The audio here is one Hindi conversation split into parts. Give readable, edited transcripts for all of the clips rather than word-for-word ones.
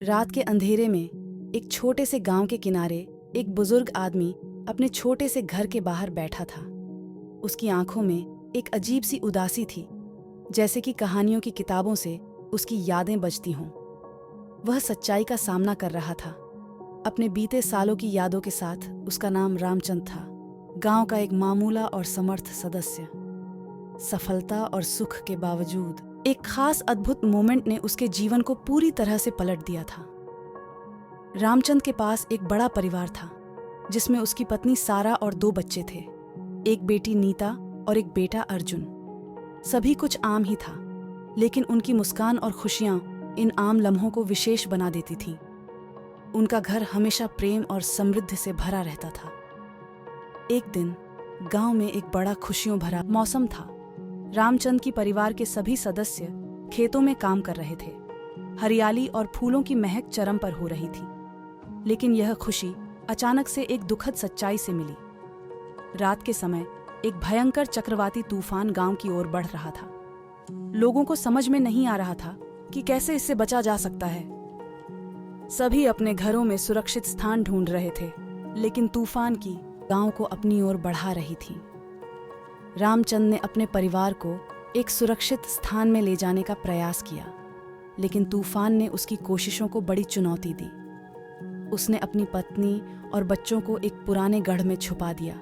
रात के अंधेरे में एक छोटे से गांव के किनारे एक बुजुर्ग आदमी अपने छोटे से घर के बाहर बैठा था। उसकी आंखों में एक अजीब सी उदासी थी, जैसे कि कहानियों की किताबों से उसकी यादें बजती हों। वह सच्चाई का सामना कर रहा था, अपने बीते सालों की यादों के साथ। उसका नाम रामचंद था, गांव का एक मामूला और समर्थ सदस्य। सफलता और सुख के बावजूद एक खास अद्भुत मोमेंट ने उसके जीवन को पूरी तरह से पलट दिया था। रामचंद के पास एक बड़ा परिवार था, जिसमें उसकी पत्नी सारा और 2 बच्चे थे, एक बेटी नीता और एक बेटा अर्जुन। सभी कुछ आम ही था, लेकिन उनकी मुस्कान और खुशियां इन आम लम्हों को विशेष बना देती थीं। उनका घर हमेशा प्रेम और समृद्धि से भरा रहता था। एक दिन गांव में एक बड़ा खुशियों भरा मौसम था। रामचंद की परिवार के सभी सदस्य खेतों में काम कर रहे थे। हरियाली और फूलों की महक चरम पर हो रही थी। लेकिन यह खुशी अचानक से एक दुखद सच्चाई से मिली। रात के समय एक भयंकर चक्रवाती तूफान गांव की ओर बढ़ रहा था। लोगों को समझ में नहीं आ रहा था कि कैसे इससे बचा जा सकता है। सभी अपने घरों में सुरक्षित स्थान ढूंढ रहे थे, लेकिन तूफान की गांव को अपनी ओर बढ़ा रही थी। रामचंद ने अपने परिवार को एक सुरक्षित स्थान में ले जाने का प्रयास किया, लेकिन तूफान ने उसकी कोशिशों को बड़ी चुनौती दी। उसने अपनी पत्नी और बच्चों को एक पुराने गढ़ में छुपा दिया,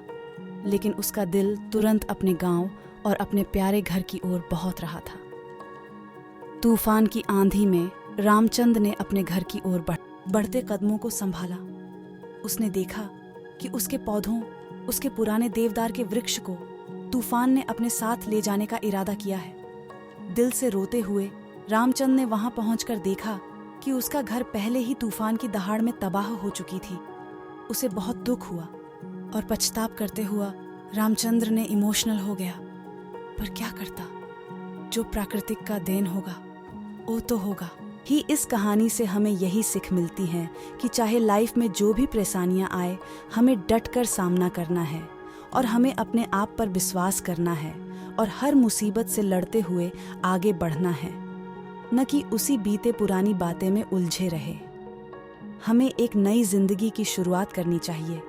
लेकिन उसका दिल तुरंत अपने गांव और अपने प्यारे घर की ओर बहुत रहा था। तूफान की आंधी में रामचंद ने अपने घर की ओर बढ़ते कदमों को संभाला। उसने देखा कि उसके पौधों, उसके पुराने देवदार के वृक्ष को तूफान ने अपने साथ ले जाने का इरादा किया है। दिल से रोते हुए रामचंद ने वहां पहुंचकर देखा कि उसका घर पहले ही तूफान की दहाड़ में तबाह हो चुकी थी। उसे बहुत दुख हुआ और पछताप करते हुआ रामचंद्र ने इमोशनल हो गया। पर क्या करता, जो प्राकृतिक का देन होगा वो तो होगा ही। इस कहानी से हमें यही सीख मिलती है कि चाहे लाइफ में जो भी परेशानियां आए, हमें डटकर सामना करना है और हमें अपने आप पर विश्वास करना है और हर मुसीबत से लड़ते हुए आगे बढ़ना है, न कि उसी बीते पुरानी बातें में उलझे रहे। हमें एक नई जिंदगी की शुरुआत करनी चाहिए।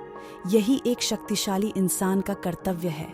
यही एक शक्तिशाली इंसान का कर्तव्य है।